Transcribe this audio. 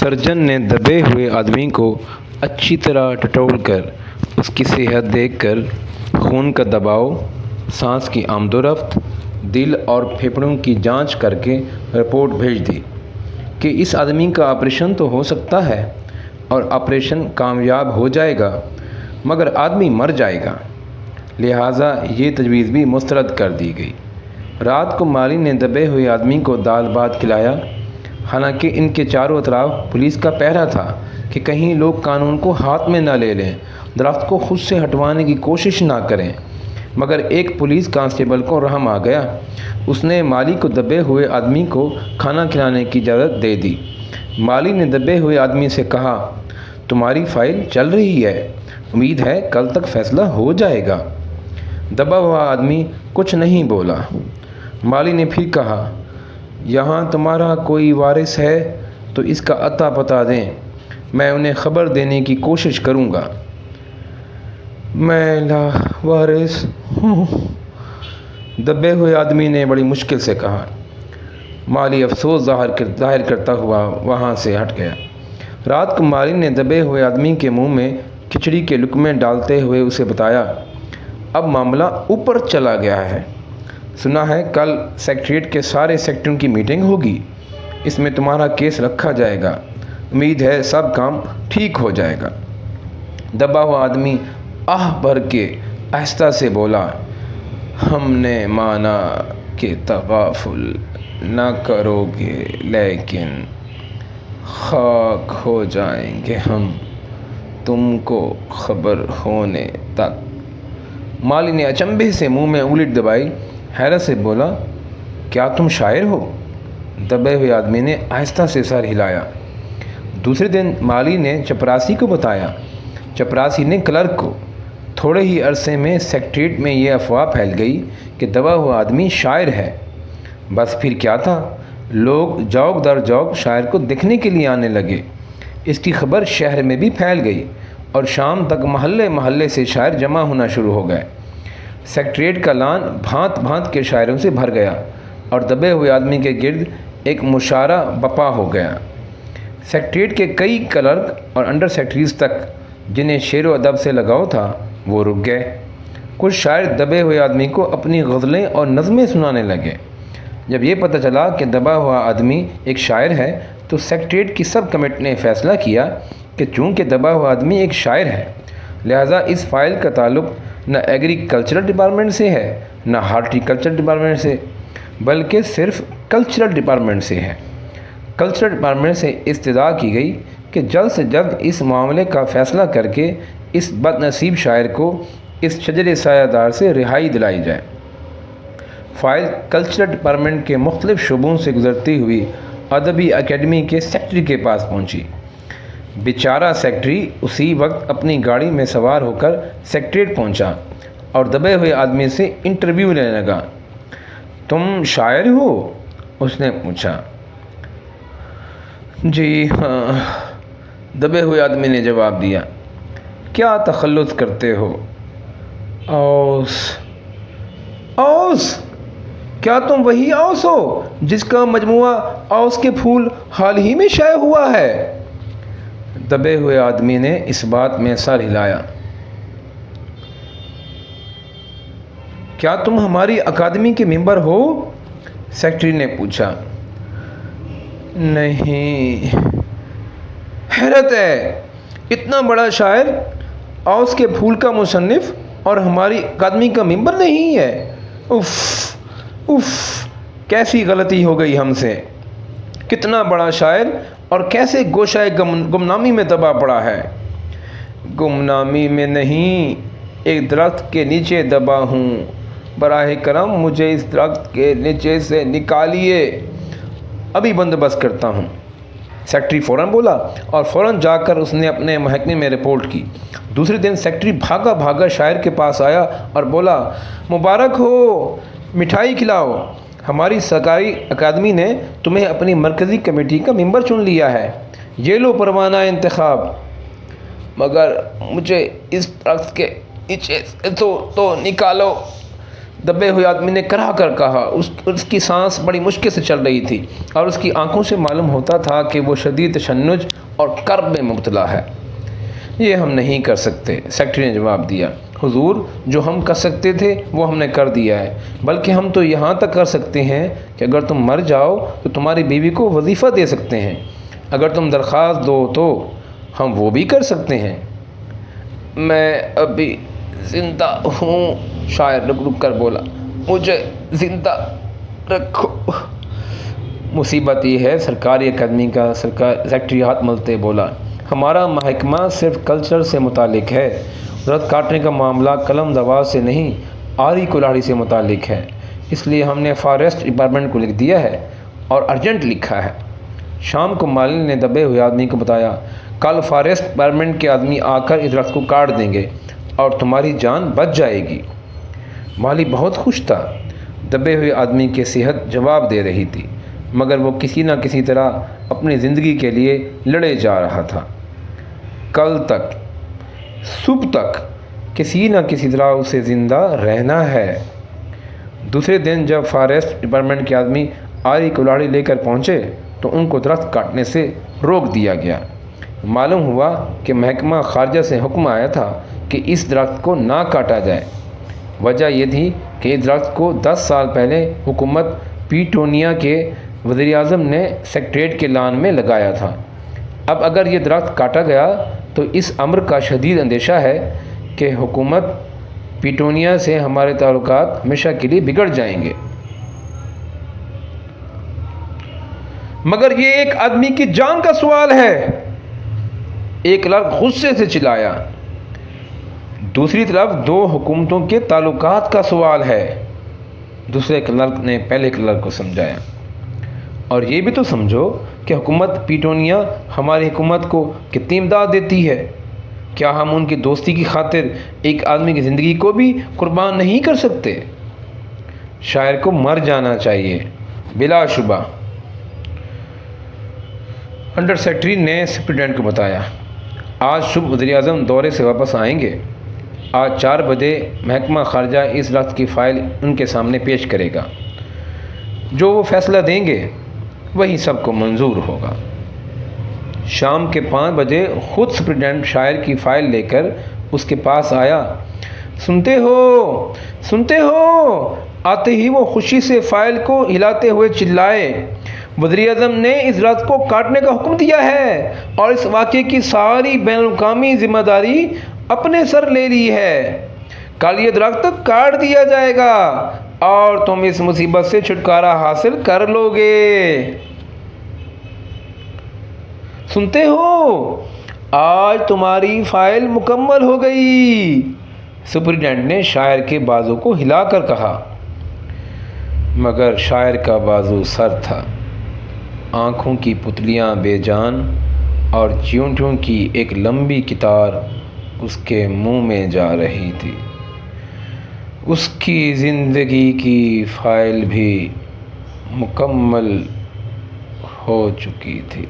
Surgeon نے دبے ہوئے آدمی کو اچھی طرح ٹٹول کر اس کی صحت دیکھ کر خون کا دباؤ، سانس کی آمد و رفت، دل اور پھیپھڑوں کی جانچ کر کے رپورٹ بھیج دی کہ اس آدمی کا آپریشن تو ہو سکتا ہے اور آپریشن کامیاب ہو جائے گا، مگر آدمی مر جائے گا۔ لہٰذا یہ تجویز بھی مسترد کر دی گئی۔ رات کو مالی نے دبے ہوئے آدمی کو دال بھات کھلایا، حالانکہ ان کے چاروں اطراف پولیس کا پہرا تھا کہ کہیں لوگ قانون کو ہاتھ میں نہ لے لیں، درخت کو خود سے ہٹوانے کی کوشش نہ کریں۔ مگر ایک پولیس کانسٹیبل کو رحم آ گیا، اس نے مالی کو دبے ہوئے آدمی کو کھانا کھلانے کی اجازت دے دی۔ مالی نے دبے ہوئے آدمی سے کہا، تمہاری فائل چل رہی ہے، امید ہے کل تک فیصلہ ہو جائے گا۔ دبا ہوا آدمی کچھ نہیں بولا۔ مالی نے پھر کہا، یہاں تمہارا کوئی وارث ہے تو اس کا اتا پتہ دیں، میں انہیں خبر دینے کی کوشش کروں گا۔ میں لاوارث ہوں، دبے ہوئے آدمی نے بڑی مشکل سے کہا۔ مالی افسوس ظاہر کرتا ہوا وہاں سے ہٹ گیا۔ رات کو مالی نے دبے ہوئے آدمی کے منہ میں کھچڑی کے لقمے ڈالتے ہوئے اسے بتایا، اب معاملہ اوپر چلا گیا ہے، سنا ہے کل سیکریٹریٹ کے سارے سیکٹروں کی میٹنگ ہوگی، اس میں تمہارا کیس رکھا جائے گا، امید ہے سب کام ٹھیک ہو جائے گا۔ دبا ہوا آدمی آہ بھر کے آہستہ سے بولا، ہم نے مانا کہ تغافل نہ کرو گے، لیکن خاک ہو جائیں گے ہم تم کو خبر ہونے تک۔ مالی نے اچنبھے سے منہ میں انگلی دبائی، حیرت سے بولا، کیا تم شاعر ہو؟ دبے ہوئے آدمی نے آہستہ سے سر ہلایا۔ دوسرے دن مالی نے چپراسی کو بتایا، چپراسی نے کلرک کو۔ تھوڑے ہی عرصے میں سیکریٹریٹ میں یہ افواہ پھیل گئی کہ دبا ہوا آدمی شاعر ہے۔ بس پھر کیا تھا، لوگ جوق در جوق شاعر کو دیکھنے کے لیے آنے لگے۔ اس کی خبر شہر میں بھی پھیل گئی اور شام تک محلے محلے سے شاعر جمع ہونا شروع ہو گئے۔ سیکریٹریٹ کا لان بھانت بھانت کے شاعروں سے بھر گیا اور دبے ہوئے آدمی کے گرد ایک مشاعرہ بپا ہو گیا۔ سیکریٹریٹ کے کئی کلرک اور انڈر سیکرٹریز تک جنہیں شعر و ادب سے لگاؤ تھا، وہ رک گئے۔ کچھ شاعر دبے ہوئے آدمی کو اپنی غزلیں اور نظمیں سنانے لگے۔ جب یہ پتہ چلا کہ دبا ہوا آدمی ایک شاعر ہے تو سیکریٹریٹ کی سب کمیٹی نے فیصلہ کیا کہ چونکہ دبا ہوا آدمی ایک شاعر ہے، لہٰذا اس فائل کا تعلق نہ ایگریکلچرل ڈپارٹمنٹ سے ہے نہ ہارٹیکلچر ڈپارٹمنٹ سے، بلکہ صرف کلچرل ڈپارٹمنٹ سے ہے۔ کلچرل ڈپارٹمنٹ سے استدعا کی گئی کہ جلد سے جلد اس معاملے کا فیصلہ کر کے اس بد نصیب شاعر کو اس شجر سایہ دار سے رہائی دلائی جائے۔ فائل کلچرل ڈپارٹمنٹ کے مختلف شعبوں سے گزرتی ہوئی ادبی اکیڈمی کے سیکرٹری کے پاس پہنچی۔ بیچارہ سیکرٹری اسی وقت اپنی گاڑی میں سوار ہو کر سیکریٹریٹ پہنچا اور دبے ہوئے آدمی سے انٹرویو لینے لگا۔ تم شاعر ہو؟ اس نے پوچھا۔ جی ہاں، دبے ہوئے آدمی نے جواب دیا۔ کیا تخلص کرتے ہو؟ اوس۔ اوس؟ کیا تم وہی اوس ہو جس کا مجموعہ اوس کے پھول حال ہی میں شائع ہوا ہے؟ دبے ہوئے آدمی نے اس بات میں سر ہلایا۔ کیا تم ہماری اکادمی کے ممبر ہو؟ سیکرٹری نے پوچھا۔ نہیں۔ حیرت ہے، اتنا بڑا شاعر، اوس کے پھول کا مصنف، اور ہماری اکادمی کا ممبر نہیں ہے؟ اف اف، کیسی غلطی ہو گئی ہم سے۔ کتنا بڑا شاعر اور کیسے گوشۂ گمنامی میں دبا پڑا ہے۔ گمنامی میں نہیں، ایک درخت کے نیچے دبا ہوں، براہ کرم مجھے اس درخت کے نیچے سے نکالیے، ابھی بندوبست کرتا ہوں۔ سیکرٹری فوراً بولا اور فوراً جا کر اس نے اپنے محکمے میں رپورٹ کی۔ دوسرے دن سیکرٹری بھاگا بھاگا شاعر کے پاس آیا اور بولا، مبارک ہو، مٹھائی کھلاؤ، ہماری سرکاری اکادمی نے تمہیں اپنی مرکزی کمیٹی کا ممبر چن لیا ہے، یہ لو پروانہ انتخاب۔ مگر مجھے اس درخت کے نیچے سے تو نکالو، دبے ہوئے آدمی نے کرا کر کہا۔ اس کی سانس بڑی مشکل سے چل رہی تھی اور اس کی آنکھوں سے معلوم ہوتا تھا کہ وہ شدید تشنج اور کرب میں مبتلا ہے۔ یہ ہم نہیں کر سکتے، سیکرٹری نے جواب دیا۔ حضور، جو ہم کر سکتے تھے وہ ہم نے کر دیا ہے، بلکہ ہم تو یہاں تک کر سکتے ہیں کہ اگر تم مر جاؤ تو تمہاری بیوی کو وظیفہ دے سکتے ہیں۔ اگر تم درخواست دو تو ہم وہ بھی کر سکتے ہیں۔ میں ابھی زندہ ہوں، شاعر رک رک کر بولا، مجھے زندہ رکھو۔ مصیبت یہ ہے سرکاری اکیڈمی کا، سیکرٹری ہاتھ ملتے بولا، ہمارا محکمہ صرف کلچر سے متعلق ہے، درخت کاٹنے کا معاملہ قلم دوا سے نہیں، آری کلاڑی سے متعلق ہے، اس لیے ہم نے فارسٹ ڈپارٹمنٹ کو لکھ دیا ہے اور ارجنٹ لکھا ہے۔ شام کو مالک نے دبے ہوئے آدمی کو بتایا، کل فارسٹ ڈپارٹمنٹ کے آدمی آ کر اس درخت کو کاٹ دیں گے اور تمہاری جان بچ جائے گی۔ مالی بہت خوش تھا۔ دبے ہوئے آدمی کی صحت جواب دے رہی تھی، مگر وہ کسی نہ کسی طرح اپنی زندگی کے لیے لڑے جا رہا تھا۔ کل تک، صبح تک کسی نہ کسی طرح اسے زندہ رہنا ہے۔ دوسرے دن جب فارسٹ ڈپارٹمنٹ کے آدمی آری کلاڑی لے کر پہنچے تو ان کو درخت کاٹنے سے روک دیا گیا۔ معلوم ہوا کہ محکمہ خارجہ سے حکم آیا تھا کہ اس درخت کو نہ کاٹا جائے۔ وجہ یہ تھی کہ اس درخت کو 10 سال پہلے حکومت پیٹونیا کے وزیر اعظم نے سیکریٹریٹ کے لان میں لگایا تھا۔ اب اگر یہ درخت کاٹا گیا تو اس امر کا شدید اندیشہ ہے کہ حکومت پیٹونیا سے ہمارے تعلقات ہمیشہ کے لیے بگڑ جائیں گے۔ مگر یہ ایک آدمی کی جان کا سوال ہے، ایک کلرک غصے سے چلایا۔ دوسری طرف 2 حکومتوں کے تعلقات کا سوال ہے، دوسرے کلرک نے پہلے کلرک کو سمجھایا۔ اور یہ بھی تو سمجھو کہ حکومت پیٹونیا ہماری حکومت کو کتنی امداد دیتی ہے، کیا ہم ان کی دوستی کی خاطر ایک آدمی کی زندگی کو بھی قربان نہیں کر سکتے؟ شاعر کو مر جانا چاہیے، بلا شبہ، انڈر سیکرٹری نے سپرنٹینڈنٹ کو بتایا۔ آج صبح وزیر اعظم دورے سے واپس آئیں گے۔ آج 4 بجے محکمہ خارجہ اس درخت کی فائل ان کے سامنے پیش کرے گا۔ جو وہ فیصلہ دیں گے وہی سب کو منظور ہوگا۔ شام کے 5 بجے خود سپرنٹینڈنٹ شاعر کی فائل لے کر اس کے پاس آیا۔ سنتے ہو؟ آتے ہی وہ خوشی سے فائل کو ہلاتے ہوئے چلائے، وزیر اعظم نے اس درخت کو کاٹنے کا حکم دیا ہے اور اس واقعے کی ساری بین الاقوامی ذمہ داری اپنے سر لے لی ہے۔ کل یہ درخت کاٹ دیا جائے گا اور تم اس مصیبت سے چھٹکارا حاصل کر لو گے۔ سنتے ہو؟ آج تمہاری فائل مکمل ہو گئی، سپرنٹینڈنٹ نے شاعر کے بازو کو ہلا کر کہا۔ مگر شاعر کا بازو سر تھا، آنکھوں کی پتلیاں بے جان اور چیونٹیوں کی ایک لمبی قطار اس کے منہ میں جا رہی تھی۔ اس کی زندگی کی فائل بھی مکمل ہو چکی تھی۔